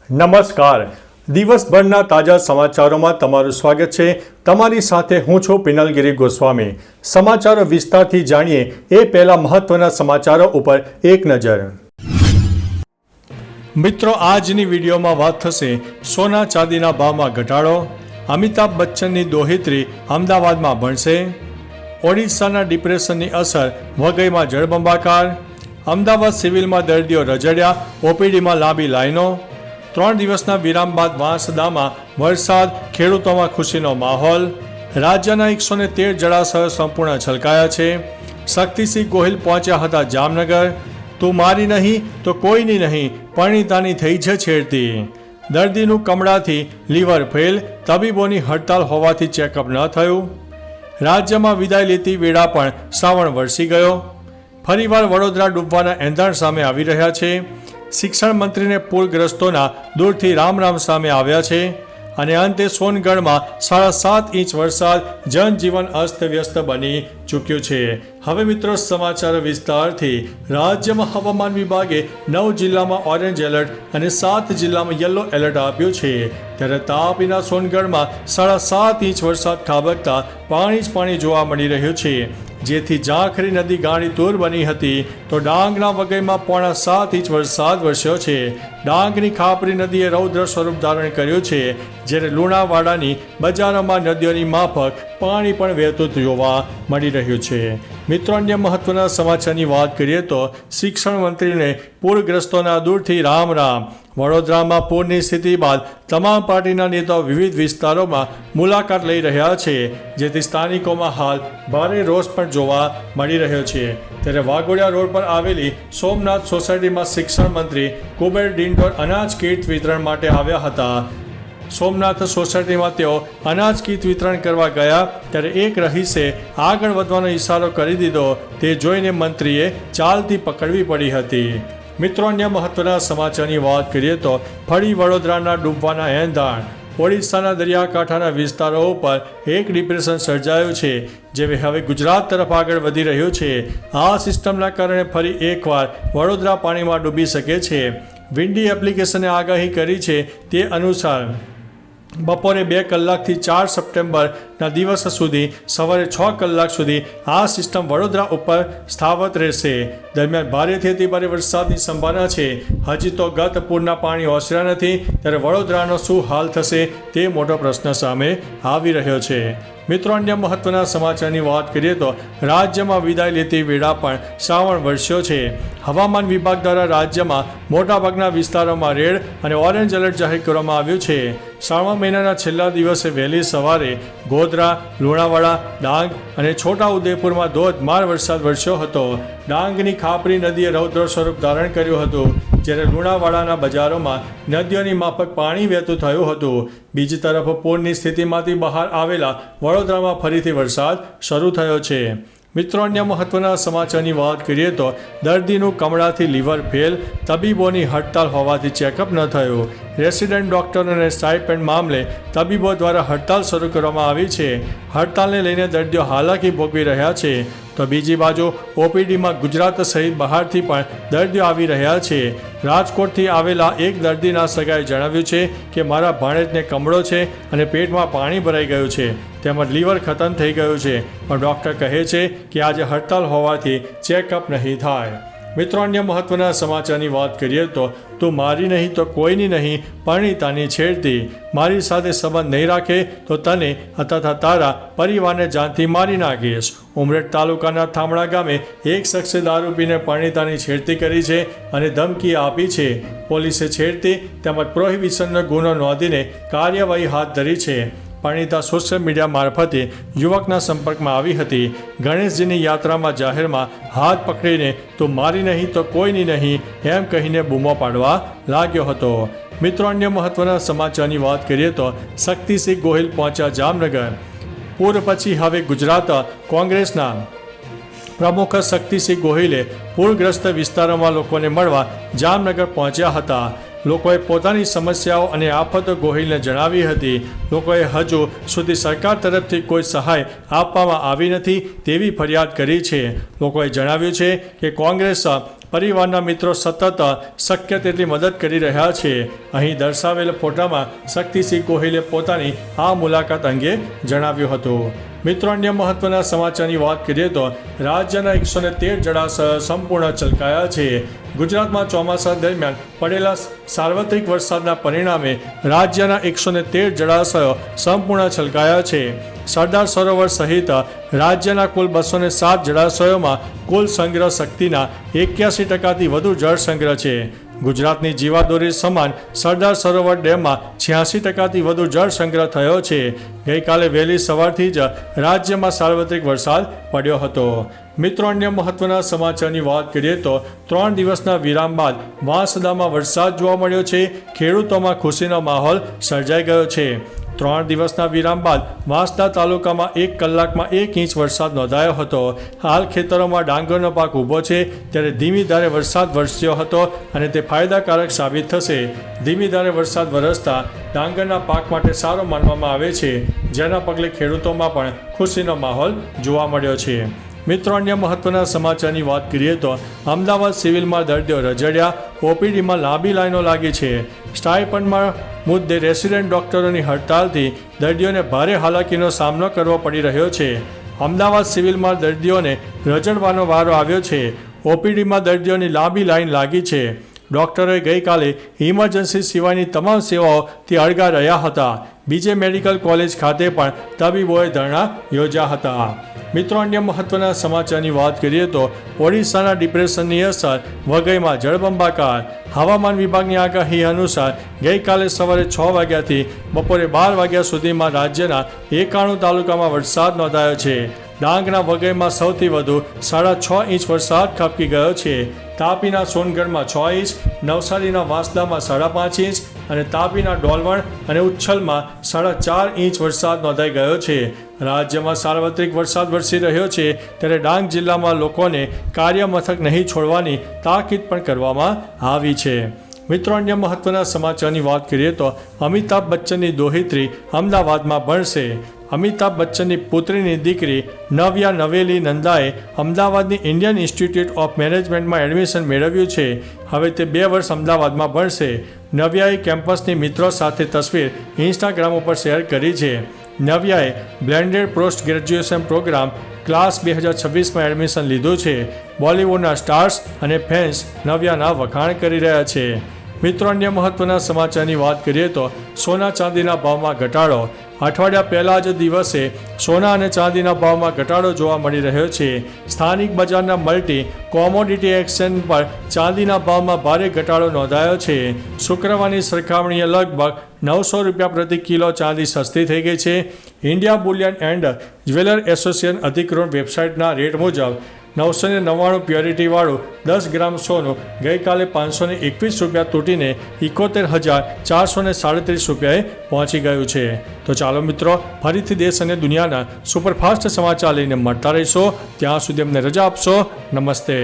નમસ્કાર. દિવસભરના તાજા સમાચારોમાં તમારું સ્વાગત છે. તમારી સાથે હું છું પિનલગીરી ગોસ્વામી. સમાચારો વિસ્તારથી જાણીએ એ પહેલા મહત્વના સમાચારો ઉપર એક નજર. મિત્રો, આજની વિડીયોમાં વાત થશે સોના ચાંદીના ભાવમાં ઘટાડો, અમિતાભ બચ્ચનની દોહિત્રી અમદાવાદમાં ભણશે, ઓડિશાના ડિપ્રેશનની અસર વઘઈમાં જળબંબાકાર, અમદાવાદ સિવિલમાં દર્દીઓ રજડ્યા, ઓપીડીમાં લાંબી લાઈનો, 3 દિવસના વિરામ બાદ વાંસદામાં વરસાદ, ખેડૂતોમાં ખુશીનો માહોલ, રાજ્યના 113 જળાશયો સંપૂર્ણ છલકાયા છે, શક્તિસિંહ ગોહિલ પહોંચ્યા હતા જામનગર, તું મારી નહીં તો કોઈની નહીં, પરિણીતાની થઈ છે છેડતી, દર્દીનું કમળાથી લીવર ફેલ, તબીબોની હડતાલ હોવાથી ચેકઅપ ન થયું, રાજ્યમાં વિદાય લેતી વેળા પણ શ્રાવણ વરસી ગયો, ફરીવાર વડોદરા ડૂબવાના એંધાણ સામે આવી રહ્યા છે, શિક્ષણ મંત્રીને પૂરગ્રસ્તોના દૂરથી રામ સામે આવ્યા છે, અને અંતે સોનગઢમાં 7.5 ઇંચ વરસાદ, જનજીવન અસ્તવ્યસ્ત બની ચૂક્યું છે. હવે મિત્રો સમાચાર વિસ્તારથી. રાજ્યમાં હવામાન વિભાગે 9 જિલ્લામાં ઓરેન્જ એલર્ટ અને 7 જિલ્લામાં યલો એલર્ટ આપ્યું છે. ત્યારે તાપીના સોનગઢમાં 7.5 ઇંચ વરસાદ ખાબકતા પાણી જ પાણી જોવા મળી રહ્યું છે, જેથી ઝાંખરી નદી ગાંડી તૂર બની હતી. તો ડાંગના વઘઈમાં 7.5 ઇંચ વરસાદ વરસ્યો છે. ડાંગની ખાપરી નદીએ રૌદ્ર સ્વરૂપ ધારણ કર્યું છે, જ્યારે લુણાવાડાની બજારોમાં નદીઓની માફક પાણી પણ વહેતું જોવા મળી રહ્યું છે. મિત્રો, અન્ય મહત્વના સમાચારની વાત કરીએ તો શિક્ષણ મંત્રીને પૂરગ્રસ્તોના દૂરથી રામ. વડોદરામાં પૂરની સ્થિતિ બાદ તમામ પાર્ટીના નેતાઓ વિવિધ વિસ્તારોમાં મુલાકાત લઈ રહ્યા છે, જેથી સ્થાનિકોમાં હાલ ભારે રોષ પણ જોવા મળી રહ્યો છે. ત્યારે વાઘોડિયા રોડ પર આવેલી સોમનાથ સોસાયટીમાં શિક્ષણ મંત્રી કુબેર ડિંડોર અનાજ કીટ વિતરણ માટે આવ્યા હતા. સોમનાથ સોસાયટીમાં તેઓ અનાજ કીટ વિતરણ કરવા ગયા ત્યારે એક રહીશે આગળ વધવાનો ઇશારો કરી દીધો. તે જોઈને મંત્રીએ ચાલતી પકડવી પડી હતી. મિત્રો, અન્ય મહત્વના સમાચારની વાત કરીએ તો ફરી વડોદરાના ડૂબવાના એંધાણ. ઓડિશાના દરિયાકાંઠાના વિસ્તારો ઉપર એક ડિપ્રેશન સર્જાયું છે, જે હવે ગુજરાત તરફ આગળ વધી રહ્યું છે. આ સિસ્ટમના કારણે ફરી એકવાર વડોદરા પાણીમાં ડૂબી શકે છે. વિન્ડી એપ્લિકેશને આગાહી કરી છે તે અનુસાર બપોરે 2 કલાકથી 4 સપ્ટેમ્બરના દિવસ સુધી સવારે 6 કલાક સુધી આ સિસ્ટમ વડોદરા ઉપર સ્થાવત રહેશે. દરમિયાન ભારેથી અતિભારે વરસાદની સંભાવના છે. હજી તો ગત પૂરના પાણી ઓસર્યા નથી, ત્યારે વડોદરાનો શું હાલ થશે તે મોટો પ્રશ્ન સામે આવી રહ્યો છે. મિત્રો, અન્ય મહત્વના સમાચારની વાત કરીએ તો રાજ્યમાં વિદાય લેતી વેળા પણ શ્રાવણ વરસ્યો છે. હવામાન વિભાગ દ્વારા રાજ્યમાં મોટાભાગના વિસ્તારોમાં રેડ અને ઓરેન્જ એલર્ટ જાહેર કરવામાં આવ્યું છે. શ્રાવણ મહિનાના છેલ્લા દિવસે વહેલી સવારે ગોધરા, લુણાવાડા, ડાંગ અને છોટા ઉદેપુરમાં ધોધમાર વરસાદ વરસ્યો હતો. ડાંગની ખાપરી નદીએ રૌદ્ર સ્વરૂપ ધારણ કર્યું હતું, જ્યારે લુણાવાડાના બજારોમાં નદીઓની માફક પાણી વહેતું થયું હતું. બીજી તરફ પૂરની સ્થિતિમાંથી બહાર આવેલા વડોદરામાં ફરીથી વરસાદ શરૂ થયો છે. મિત્રો, અન્ય મહત્વના સમાચારની વાત કરીએ તો દર્દીનું કમળાથી લીવર ફેલ, તબીબોની હડતાલ હોવાથી ચેકઅપ ન થયું. રેસિડેન્ટ ડોક્ટરોને સ્ટાઇપેન્ડ મામલે તબીબો દ્વારા હડતાલ શરૂ કરવામાં આવી છે. હડતાલને લઈને દર્દીઓ હાલાકી ભોગવી રહ્યા છે. તો બીજી બાજુ ઓપીડીમાં ગુજરાત સહિત બહારથી પણ દર્દીઓ આવી રહ્યા છે. રાજકોટથી આવેલા એક દર્દીના સગાએ જણાવ્યું છે કે મારા ભાણેજને કમળો છે અને પેટમાં પાણી ભરાઈ ગયું છે, તેમજ લીવર ખતમ થઈ ગયું છે, પણ ડૉક્ટર કહે છે કે આજે હડતાલ હોવાથી ચેકઅપ નહીં થાય. મિત્રો, અન્ય મહત્વના સમાચારની વાત કરીએ તો તું મારી નહીં તો કોઈની નહીં, પરિણીતાની છેડતી, મારી સાથે સંબંધ નહીં રાખે તો તને તથા તારા પરિવારને જાનથી મારી નાખીશ. ઉમરેઠ તાલુકાના થામણા ગામે એક શખ્સે દારૂ પીને પરિણીતાની છેડતી કરી છે અને ધમકી આપી છે. પોલીસે છેડતી તેમજ પ્રોહિબિશનનો ગુનો નોંધીને કાર્યવાહી હાથ ધરી છે. પરિણીતા સોશિયલ મીડિયા મારફતે યુવકના સંપર્કમાં આવી હતી. ગણેશજીની યાત્રામાં જાહેરમાં હાથ પકડીને તું મારી નહીં તો કોઈની નહીં એમ કહીને બૂમો પાડવા લાગ્યો હતો. મિત્રો, અન્ય મહત્વના સમાચારની વાત કરીએ તો શક્તિસિંહ ગોહિલ પહોંચ્યા જામનગર. પૂર પછી હવે ગુજરાત કોંગ્રેસના પ્રમુખ શક્તિસિંહ ગોહિલે પૂરગ્રસ્ત વિસ્તારોમાં લોકોને મળવા જામનગર પહોંચ્યા હતા. લોકોએ પોતાની સમસ્યાઓ અને આફતો ગોહિલને જણાવી હતી. લોકોએ હજુ સુધી સરકાર તરફથી કોઈ સહાય આપવામાં આવી નથી તેવી ફરિયાદ કરી છે. લોકોએ જણાવ્યું છે કે કોંગ્રેસ પરિવારના મિત્રો સતત શક્ય તેટલી મદદ કરી રહ્યા છે. અહીં દર્શાવેલ ફોટામાં શક્તિસિંહ ગોહિલે પોતાની આ મુલાકાત અંગે જણાવ્યું હતું. મિત્રો, અન્ય મહત્વના સમાચારની વાત કરીએ તો રાજ્યના 113 જળાશયો સંપૂર્ણ છલકાયા છે. ગુજરાતમાં ચોમાસા દરમિયાન પડેલા સાર્વત્રિક વરસાદના પરિણામે રાજ્યના 113 જળાશયો સંપૂર્ણ છલકાયા છે. સરદાર સરોવર સહિત રાજ્યના કુલ 207 જળાશયોમાં કુલ સંગ્રહ શક્તિના 81% વધુ જળ સંગ્રહ છે. ગુજરાતની જીવાદોરી સમાન સરદાર સરોવર ડેમમાં 86% વધુ જળ સંગ્રહ થયો છે. ગઈકાલે વહેલી સવારથી જ રાજ્યમાં સાર્વત્રિક વરસાદ પડ્યો હતો. મિત્રો, અન્ય મહત્વના સમાચારની વાત કરીએ તો 3 દિવસના વિરામ બાદ વાંસદામાં વરસાદ જોવા મળ્યો છે. ખેડૂતોમાં ખુશીનો માહોલ સર્જાઈ ગયો છે. 3 દિવસના વિરામ બાદ વાંસદા તાલુકામાં 1 કલાકમાં 1 ઇંચ વરસાદ નોંધાયો હતો. હાલ ખેતરોમાં ડાંગરનો પાક ઊભો છે, ત્યારે ધીમી ધારે વરસાદ વરસ્યો હતો અને તે ફાયદાકારક સાબિત થશે. ધીમી ધારે વરસાદ વરસતા ડાંગરના પાક માટે સારો માનવામાં આવે છે, જેના પગલે ખેડૂતોમાં પણ ખુશીનો માહોલ જોવા મળ્યો છે. મિત્રો, અન્ય મહત્વના સમાચારની વાત કરીએ તો અમદાવાદ સિવિલમાં દર્દીઓ રજડ્યા. ઓપીડીમાં લાંબી લાઈનો લાગી છે. સ્ટાઇપન્ડમાં મુદ્દે રેસિડેન્ટ ડોક્ટરોની હડતાલથી દર્દીઓને ભારે હાલાકીનો સામનો કરવો પડી રહ્યો છે. અમદાવાદ સિવિલમાં દર્દીઓને રજડવાનો વારો આવ્યો છે. ઓપીડીમાં દર્દીઓની લાંબી લાઈન લાગી છે. ડોક્ટરોએ ગઈકાલે ઇમરજન્સી સિવાયની તમામ સેવાઓથી અળગા રહ્યા હતા. બીજે મેડિકલ કોલેજ ખાતે પણ તબીબોએ ધરણા યોજ્યા હતા. મિત્રો, અન્ય મહત્વના સમાચારની વાત કરીએ તો ઓડિશાના ડિપ્રેશનની અસર વઘઈમાં જળબંબાકાર. હવામાન વિભાગની આગાહી અનુસાર ગઈકાલે સવારે 6 વાગ્યાથી બપોરે 12 વાગ્યા સુધીમાં રાજ્યના 91 તાલુકામાં વરસાદ નોંધાયો છે. ડાંગના વઘઈમાં સૌથી વધુ 6.5 ઇંચ વરસાદ ખાબકી ગયો છે. તાપીના સોનગઢમાં 6 ઇંચ, નવસારીના વાંસદામાં 5.5 ઇંચ અને તાપીના ડોલવણ અને ઉચ્છલમાં 4.5 ઇંચ વરસાદ નોંધાઈ ગયો છે. રાજ્યમાં સાર્વત્રિક વરસાદ વરસી રહ્યો છે, ત્યારે ડાંગ જિલ્લામાં લોકોને કાર્ય મથક નહીં છોડવાની તાકીદ પણ કરવામાં આવી છે. મિત્રો, અન્ય મહત્વના સમાચારની વાત કરીએ તો અમિતાભ બચ્ચનની દોહિત્રી અમદાવાદમાં ભણશે. અમિતાભ બચ્ચનની પુત્રીની દીકરી નવ્યા નવેલી નંદાએ અમદાવાદની ઇન્ડિયન ઇન્સ્ટિટ્યૂટ ઓફ મેનેજમેન્ટમાં એડમિશન મેળવ્યું છે. હવે તે 2 વર્ષ અમદાવાદમાં ભણશે. નવ્યાએ કેમ્પસની મિત્રો સાથે તસવીર ઇન્સ્ટાગ્રામ ઉપર શેર કરી છે. નવ્યાએ blended post graduation programme class 2026માં એડમિશન લીધું છે. બોલિવૂડના સ્ટાર્સ અને ફેન્સ નવ્યાના વખાણ કરી રહ્યા છે. મિત્રો, અન્ય મહત્વના સમાચારની વાત કરીએ તો સોના ચાંદીના ભાવમાં ઘટાડો. અઠવાડિયા પહેલા જ દિવસે સોના અને ચાંદીના ભાવમાં ઘટાડો જોવા મળી રહ્યો છે. સ્થાનિક બજારના મલ્ટી કોમોડિટી એક્સચેન્જ પર ચાંદીના ભાવમાં ભારે ઘટાડો નોંધાયો છે. શુક્રવારની સરખામણીએ લગભગ 900 રૂપિયા પ્રતિ કિલો ચાંદી સસ્તી થઈ ગઈ છે. India Boolean and jeweller association અધિકૃત વેબસાઇટના રેટ મુજબ 999 પ્યોરિટીવાળું 10 ગ્રામ સોનું ગઈકાલે 521 રૂપિયા તૂટીને 71,437 રૂપિયાએ પહોંચી ગયું છે. તો ચાલો મિત્રો, ફરીથી દેશ અને દુનિયાના સુપરફાસ્ટ સમાચાર લઈને મળતા રહીશો. ત્યાં સુધી અમને રજા આપશો. નમસ્તે.